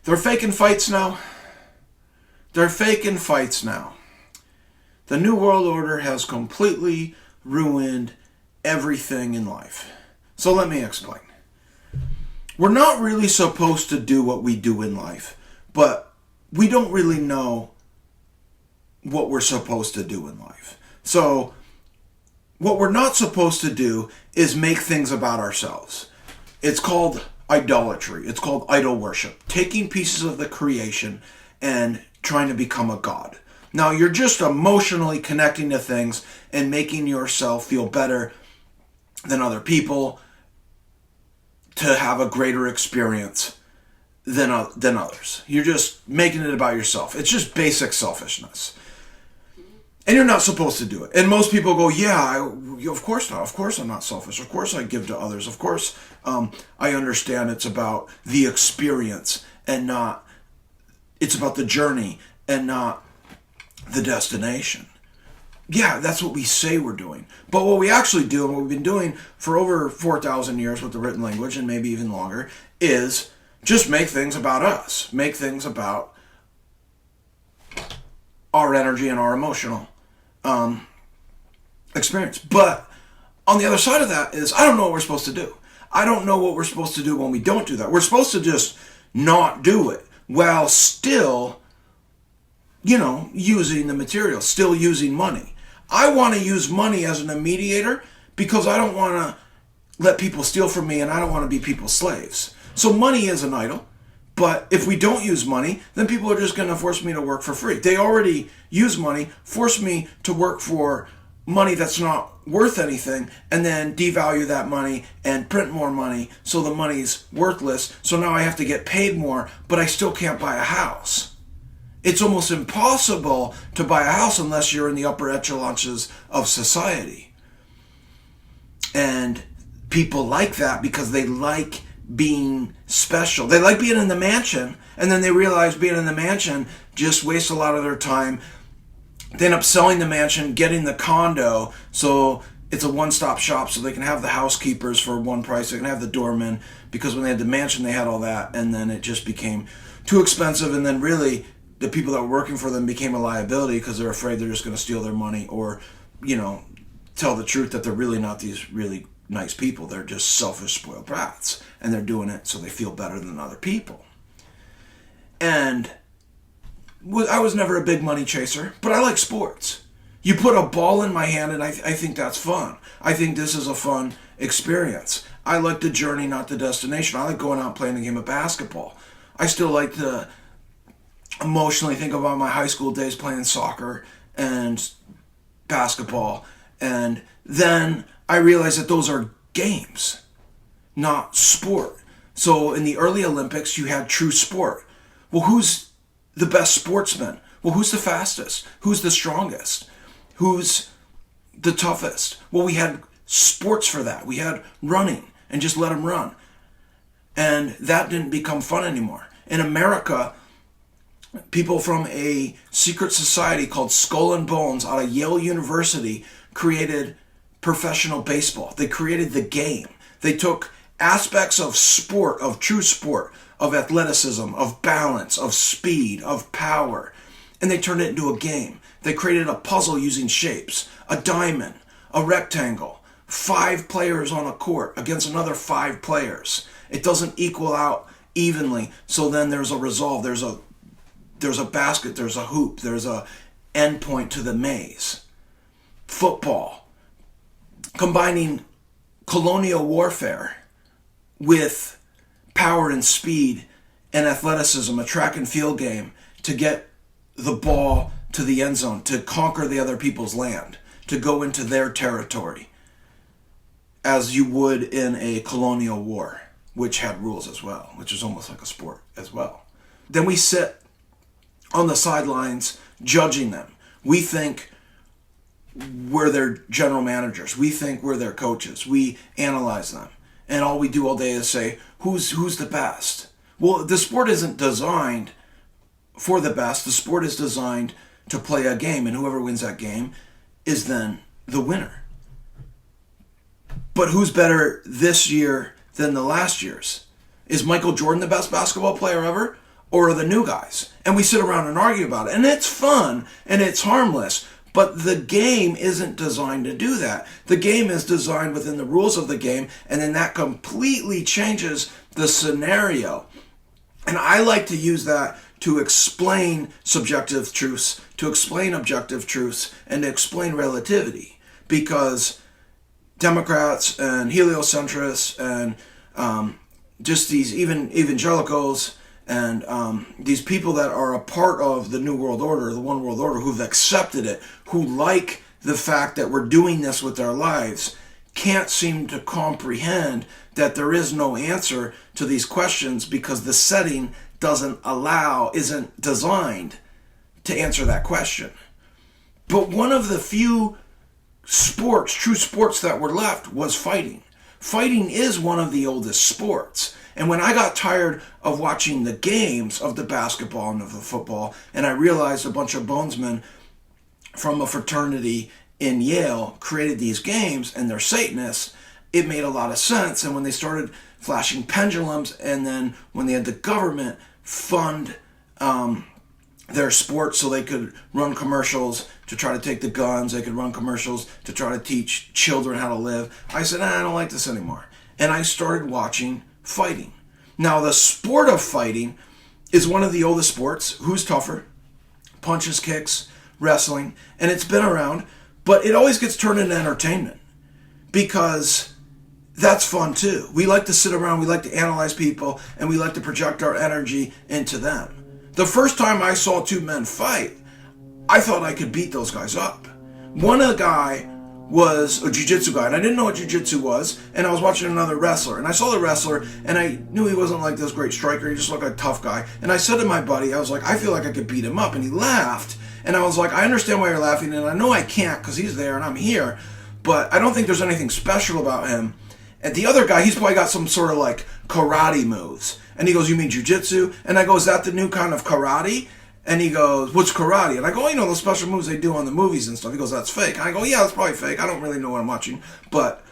They're faking fights now. They're faking fights now. The New World Order has completely ruined everything in life. So let me explain. We're not really supposed to do what we do in life, but we don't really know what we're supposed to do in life. So what we're not supposed to do is make things about ourselves. It's called idolatry. It's called idol worship. Taking pieces of the creation and trying to become a god. Now, you're just emotionally connecting to things and making yourself feel better than other people to have a greater experience than others. You're just making it about yourself. It's just basic selfishness. And you're not supposed to do it. And most people go, of course not. Of course I'm not selfish. Of course I give to others. Of course I understand it's about the experience and not, it's about the journey and not the destination. Yeah, that's what we say we're doing. But what we actually do, and what we've been doing for over 4,000 years with the written language, and maybe even longer, is just make things about us. Make things about our energy and our emotional experience. But on the other side of that is, I don't know what we're supposed to do. I don't know what we're supposed to do when we don't do that. We're supposed to just not do it while still, using the material, still using money. I want to use money as a mediator because I don't want to let people steal from me and I don't want to be people's slaves. So money is an idol. But if we don't use money, then people are just going to force me to work for free. They already use money, force me to work for money that's not worth anything, and then devalue that money and print more money so the money's worthless. So now I have to get paid more, but I still can't buy a house. It's almost impossible to buy a house unless you're in the upper echelons of society. And people like that because they like being special. They like being in the mansion, and then they realize being in the mansion just wastes a lot of their time. They end up selling the mansion, getting the condo, so it's a one-stop shop, so they can have the housekeepers for one price, they can have the doormen, because when they had the mansion they had all that, and then it just became too expensive, and then really the people that were working for them became a liability because they're afraid they're just going to steal their money or, tell the truth that they're really not these really nice people. They're just selfish, spoiled brats, and they're doing it so they feel better than other people. And I was never a big money chaser, but I like sports. You put a ball in my hand, and I think that's fun. I think this is a fun experience. I like the journey, not the destination. I like going out and playing a game of basketball. I still like to emotionally think about my high school days playing soccer and basketball, and then I realized that those are games, not sport. So in the early Olympics, you had true sport. Well, who's the best sportsman? Well, who's the fastest? Who's the strongest? Who's the toughest? Well, we had sports for that. We had running and just let them run. And that didn't become fun anymore. In America, people from a secret society called Skull and Bones out of Yale University created professional baseball. They created the game. They took aspects of sport, of true sport, of athleticism, of balance, of speed, of power, and they turned it into a game. They created a puzzle using shapes, a diamond, a rectangle, 5 players on a court against another 5 players. It doesn't equal out evenly, so then there's a resolve. There's a basket, there's a hoop, there's a end point to the maze. Football. Combining colonial warfare with power and speed and athleticism, a track and field game to get the ball to the end zone, to conquer the other people's land, to go into their territory, as you would in a colonial war, which had rules as well, which is almost like a sport as well. Then we sit on the sidelines judging them. We think we're their general managers. We think we're their coaches. We analyze them. And all we do all day is say, who's the best? Well, the sport isn't designed for the best. The sport is designed to play a game, and whoever wins that game is then the winner. But who's better this year than the last year's? Is Michael Jordan the best basketball player ever? or the new guys. And we sit around and argue about it. And it's fun and it's harmless. But the game isn't designed to do that. The game is designed within the rules of the game, and then that completely changes the scenario. And I like to use that to explain subjective truths, to explain objective truths, and to explain relativity. Because Democrats and heliocentrists and just these even evangelicals and these people that are a part of the New World Order, the One World Order, who've accepted it, who like the fact that we're doing this with our lives, can't seem to comprehend that there is no answer to these questions because the setting isn't designed to answer that question. But one of the few true sports that were left was fighting. Fighting is one of the oldest sports. And when I got tired of watching the games of the basketball and of the football, and I realized a bunch of bonesmen from a fraternity in Yale created these games and they're Satanists, it made a lot of sense. And when they started flashing pendulums, and then when they had the government fund their sports so they could run commercials to try to take the guns, they could run commercials to try to teach children how to live, I said, I don't like this anymore. And I started watching fighting. Now, the sport of fighting is one of the oldest sports. Who's tougher? Punches, kicks, wrestling, and it's been around, but it always gets turned into entertainment because that's fun too. We like to sit around, we like to analyze people, and we like to project our energy into them. The first time I saw two men fight, I thought I could beat those guys up. One guy was a jiu-jitsu guy, and I didn't know what jiu-jitsu was, and I was watching another wrestler, and I saw the wrestler, and I knew he wasn't like this great striker, he just looked like a tough guy, and I said to my buddy, I was like, I feel like I could beat him up, and he laughed, and I was like, I understand why you're laughing, and I know I can't, because he's there, and I'm here, but I don't think there's anything special about him. And the other guy, he's probably got some sort of like karate moves, and he goes, you mean jiu-jitsu? And I go, is that the new kind of karate? And he goes, what's karate? And I go, those special moves they do on the movies and stuff. He goes, that's fake. And I go, yeah, that's probably fake. I don't really know what I'm watching. But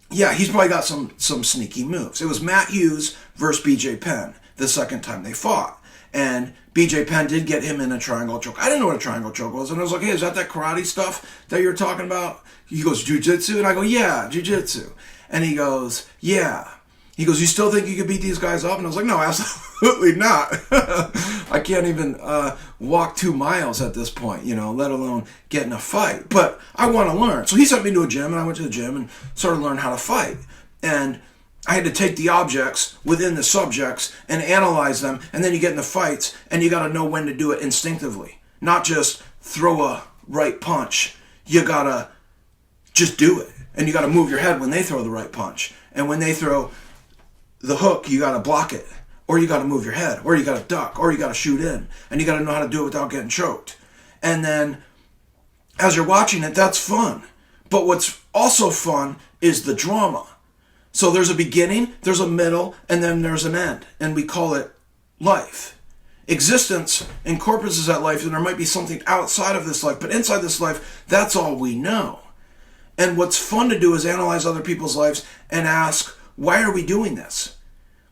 yeah, he's probably got some sneaky moves. It was Matt Hughes versus BJ Penn the second time they fought. And BJ Penn did get him in a triangle choke. I didn't know what a triangle choke was. And I was like, hey, is that karate stuff that you're talking about? He goes, jiu-jitsu? And I go, yeah, jiu-jitsu. And he goes, yeah. He goes, you still think you could beat these guys up? And I was like, no, absolutely not. I can't even walk 2 miles at this point, let alone get in a fight. But I want to learn. So he sent me to a gym, and I went to the gym and started learning how to fight. And I had to take the objects within the subjects and analyze them. And then you get in the fights, and you got to know when to do it instinctively. Not just throw a right punch. You got to just do it. And you got to move your head when they throw the right punch. And when they throw the hook, you got to block it. Or you got to move your head. Or you got to duck. Or you got to shoot in. And you got to know how to do it without getting choked. And then as you're watching it, that's fun. But what's also fun is the drama. So there's a beginning, there's a middle, and then there's an end. And we call it life. Existence encompasses that life, and there might be something outside of this life. But inside this life, that's all we know. And what's fun to do is analyze other people's lives and ask, why are we doing this?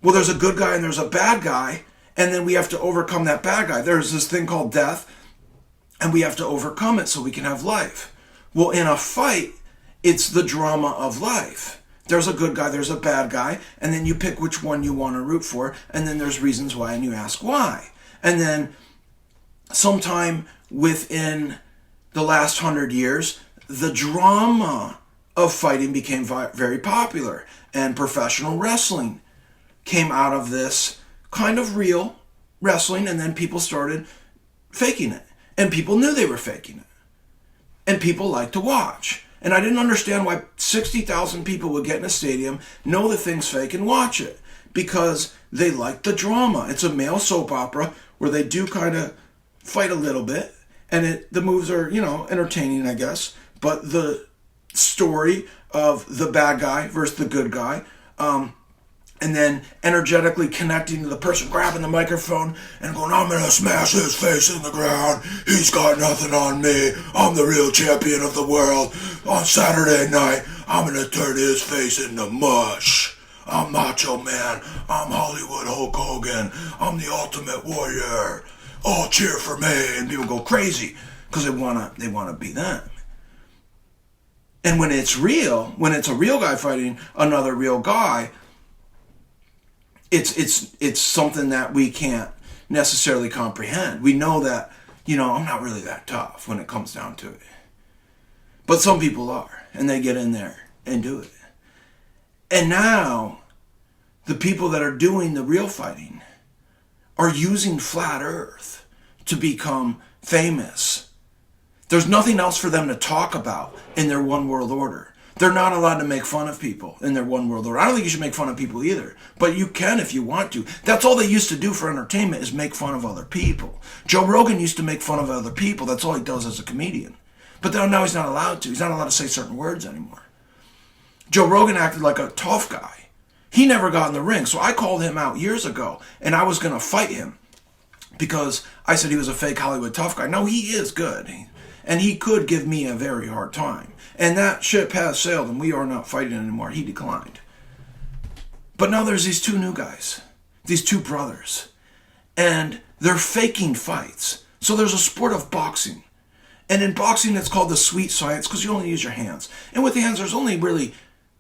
Well, there's a good guy and there's a bad guy, and then we have to overcome that bad guy. There's this thing called death, and we have to overcome it so we can have life. Well, in a fight, it's the drama of life. There's a good guy, there's a bad guy, and then you pick which one you want to root for, and then there's reasons why, and you ask why. And then sometime within the last 100 years, the drama of fighting became very popular, and professional wrestling came out of this kind of real wrestling, and then people started faking it, and people knew they were faking it, and people liked to watch. And I didn't understand why 60,000 people would get in a stadium, know the thing's fake, and watch it, because they liked the drama. It's a male soap opera where they do kind of fight a little bit, and the moves are, entertaining, I guess. But the story of the bad guy versus the good guy, and then energetically connecting to the person grabbing the microphone and going, I'm going to smash his face in the ground. He's got nothing on me. I'm the real champion of the world. On Saturday night, I'm going to turn his face into mush. I'm Macho Man. I'm Hollywood Hulk Hogan. I'm the Ultimate Warrior. Oh, cheer for me. And people go crazy because they wanna be them. And when it's real, when it's a real guy fighting another real guy, it's something that we can't necessarily comprehend. We know that, I'm not really that tough when it comes down to it. But some people are, and they get in there and do it. And now, the people that are doing the real fighting are using flat earth to become famous. There's nothing else for them to talk about in their one world order. They're not allowed to make fun of people in their one world order. I don't think you should make fun of people either, but you can if you want to. That's all they used to do for entertainment, is make fun of other people. Joe Rogan used to make fun of other people. That's all he does as a comedian. But now he's not allowed to. He's not allowed to say certain words anymore. Joe Rogan acted like a tough guy. He never got in the ring, so I called him out years ago, and I was going to fight him because I said he was a fake Hollywood tough guy. No, he is good, and he could give me a very hard time. And that ship has sailed, and we are not fighting anymore. He declined. But now there's these two new guys, these two brothers, and they're faking fights. So there's a sport of boxing. And in boxing, it's called the sweet science because you only use your hands. And with the hands, there's only really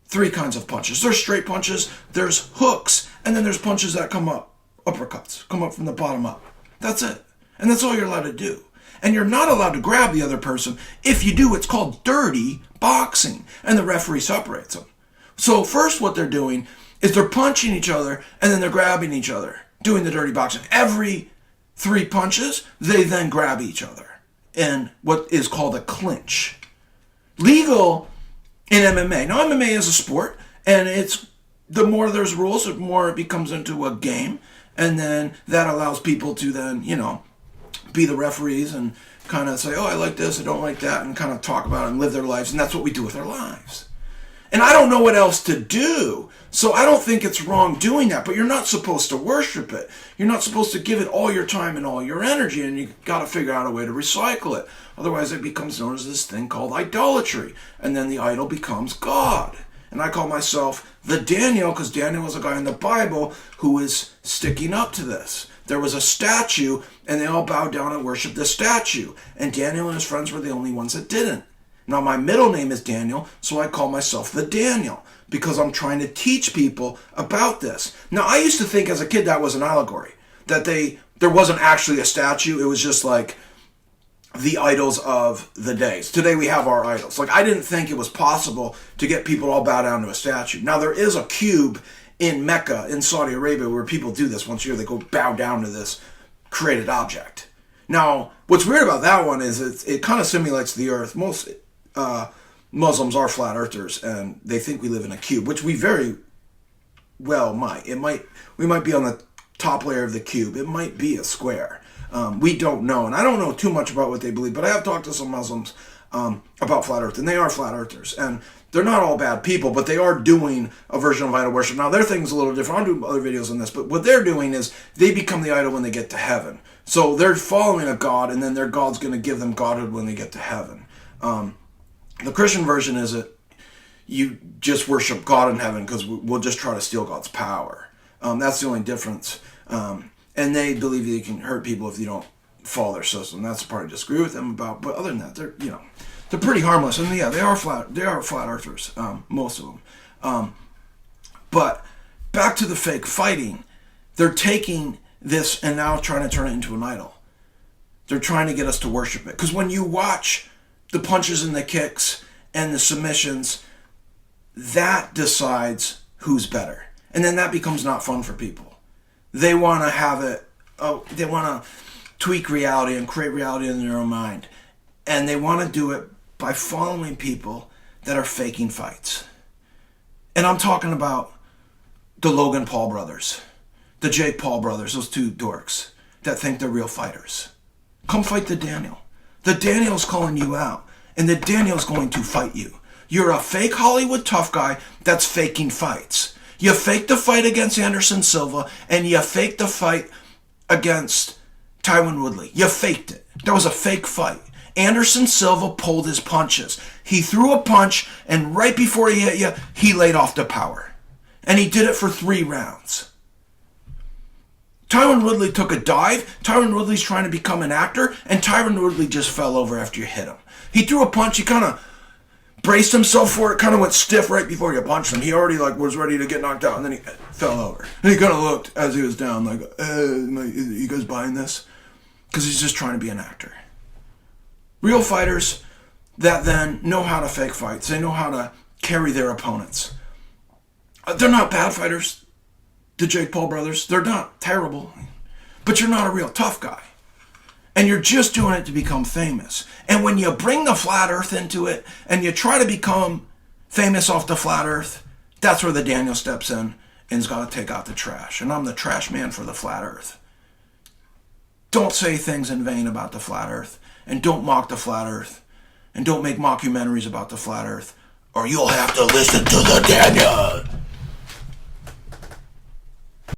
three kinds of punches. There's straight punches, there's hooks, and then there's punches that come up, uppercuts, come up from the bottom up. That's it. And that's all you're allowed to do. And you're not allowed to grab the other person. If you do, it's called dirty boxing. And the referee separates them. So first what they're doing is they're punching each other, and then they're grabbing each other, doing the dirty boxing. Every three punches, they then grab each other in what is called a clinch. Legal in MMA. Now, MMA is a sport, and it's the more there's rules, the more it becomes into a game, and then that allows people to then, be the referees and kind of say, oh, I like this, I don't like that, and kind of talk about it and live their lives, and that's what we do with our lives. And I don't know what else to do, so I don't think it's wrong doing that, but you're not supposed to worship it. You're not supposed to give it all your time and all your energy, and you got to figure out a way to recycle it. Otherwise, it becomes known as this thing called idolatry, and then the idol becomes God. And I call myself the Daniel, because Daniel was a guy in the Bible who is sticking up to this. There was a statue, and they all bowed down and worshiped the statue, and Daniel and his friends were the only ones that didn't. Now, my middle name is Daniel, so I call myself the Daniel, because I'm trying to teach people about this. Now, I used to think as a kid that was an allegory, that there wasn't actually a statue. It was just like the idols of the days. Today we have our idols. Like, I didn't think it was possible to get people to all bow down to a statue. Now, there is a cube in Mecca, in Saudi Arabia, where people do this once a year. They go bow down to this created object. Now, what's weird about that one is it kind of simulates the earth. Most Muslims are flat earthers, and they think we live in a cube, which we very well might. We might be on the top layer of the cube. It might be a square. We don't know, and I don't know too much about what they believe, but I have talked to some Muslims about flat earth, and they are flat earthers, and they're not all bad people, but they are doing a version of idol worship. Now, their thing's a little different. I'll do other videos on this, but what they're doing is they become the idol when they get to heaven. So they're following a god, and then their god's going to give them godhood when they get to heaven. The Christian version is that you just worship God in heaven because we'll just try to steal God's power. That's the only difference. And they believe that you can hurt people if you don't follow their system. That's the part I disagree with them about. But other than that, they're pretty harmless. And yeah, they are flat earthers, most of them. But back to the fake fighting, they're taking this and now trying to turn it into an idol. They're trying to get us to worship it. Because when you watch the punches and the kicks and the submissions, that decides who's better. And then that becomes not fun for people. They want to have it, they want to tweak reality and create reality in their own mind. And they want to do it by following people that are faking fights. And I'm talking about the Logan Paul brothers, the Jake Paul brothers, those two dorks that think they're real fighters. Come fight the Daniel. The Daniel's calling you out, and the Daniel's going to fight you. You're a fake Hollywood tough guy that's faking fights. You faked the fight against Anderson Silva, and you faked the fight against Tyron Woodley. You faked it. That was a fake fight. Anderson Silva pulled his punches. He threw a punch, and right before he hit you, he laid off the power. And he did it for 3 rounds. Tyron Woodley took a dive. Tyron Woodley's trying to become an actor, and Tyron Woodley just fell over after you hit him. He threw a punch. He kind of braced himself for it, kind of went stiff right before you punched him. He already was ready to get knocked out, and then he fell over. And he kind of looked as he was down like, you guys buying this? Because he's just trying to be an actor. Real fighters that then know how to fake fights. They know how to carry their opponents. They're not bad fighters, the Jake Paul brothers. They're not terrible. But you're not a real tough guy. And you're just doing it to become famous. And when you bring the flat earth into it and you try to become famous off the flat earth, that's where the Daniel steps in and's got to take out the trash. And I'm the trash man for the flat earth. Don't say things in vain about the flat earth. And don't mock the flat earth. And don't make mockumentaries about the flat earth. Or you'll have to listen to the Daniel.